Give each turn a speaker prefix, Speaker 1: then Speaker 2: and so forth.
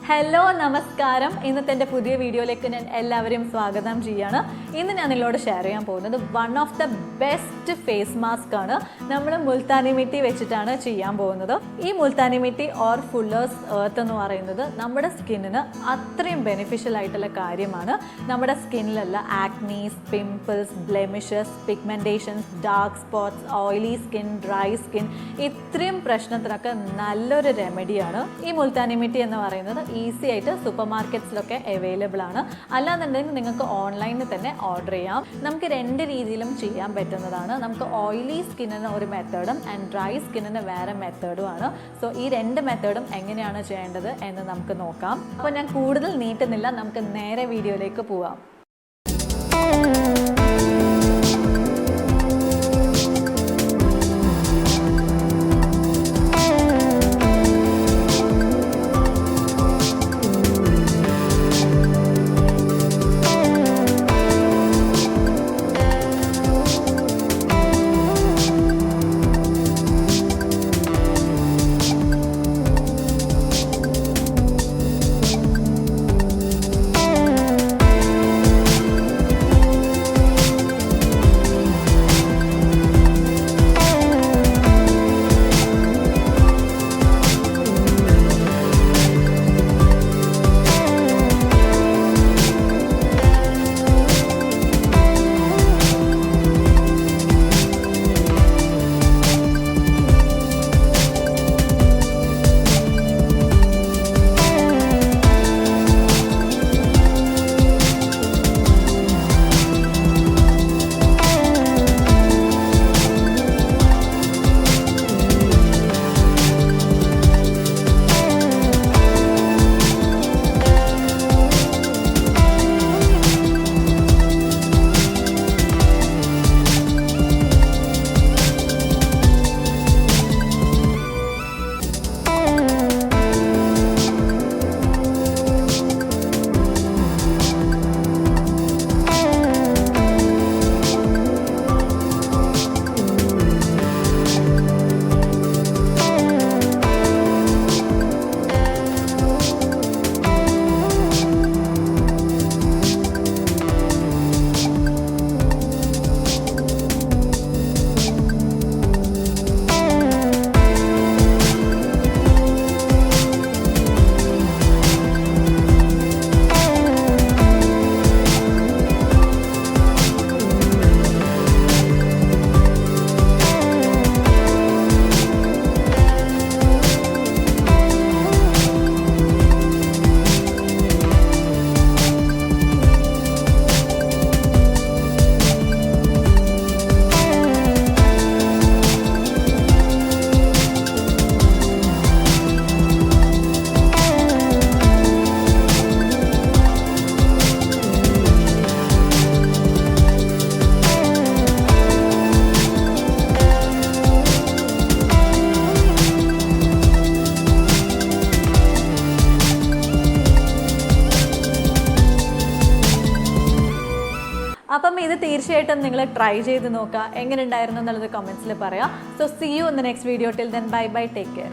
Speaker 1: Hello നമസ്കാരം. ഇന്നത്തെ എൻ്റെ പുതിയ വീഡിയോയിലേക്ക് ഞാൻ എല്ലാവരെയും സ്വാഗതം ചെയ്യാണ്. ഇന്ന് ഞാൻ നിങ്ങളോട് ഷെയർ ചെയ്യാൻ പോകുന്നത് one of the best face mask ആണ്. നമ്മൾ മുൾത്താനി മിട്ടി വെച്ചിട്ടാണ് ചെയ്യാൻ പോകുന്നത്. ഈ Multani mitti or Fuller's earth എന്ന് പറയുന്നത് നമ്മുടെ സ്കിന്നിന് അത്രയും ബെനിഫിഷ്യൽ ആയിട്ടുള്ള കാര്യമാണ്. നമ്മുടെ സ്കിന്നിലുള്ള acnes, pimples, blemishes, pigmentations, dark spots, oily skin, dry skin, ഇത്രയും പ്രശ്നത്തിനൊക്കെ നല്ലൊരു റെമഡിയാണ് ഈ മുൾത്താനി മിട്ടി എന്ന് പറയുന്നത്. ഈസി ആയിട്ട് സൂപ്പർ മാർക്കറ്റ്സിലൊക്കെ അവൈലബിൾ ആണ്. അല്ലാന്നുണ്ടെങ്കിൽ നിങ്ങൾക്ക് ഓൺലൈനിൽ തന്നെ ഓർഡർ ചെയ്യാം. നമുക്ക് രണ്ട് രീതിയിലും ചെയ്യാൻ പറ്റുന്നതാണ്. നമുക്ക് ഓയിലി സ്കിന്നിന് ഒരു മെത്തേഡും ആൻഡ് ഡ്രൈ സ്കിന്നിന് വേറെ മെത്തേഡും ആണ്. സോ ഈ രണ്ട് മെത്തേഡും എങ്ങനെയാണ് ചെയ്യേണ്ടത് എന്ന് നമുക്ക് നോക്കാം. അപ്പോൾ ഞാൻ കൂടുതൽ നീട്ടുന്നില്ല, നമുക്ക് നേരെ വീഡിയോയിലേക്ക് പോവാം. അപ്പം ഇത് തീർച്ചയായിട്ടും നിങ്ങൾ ട്രൈ ചെയ്ത് നോക്കുക. എങ്ങനെ ഉണ്ടായിരുന്നു എന്നുള്ളത് കമൻസിൽ പറയാം. So see you in the next video. Till then bye bye, take care.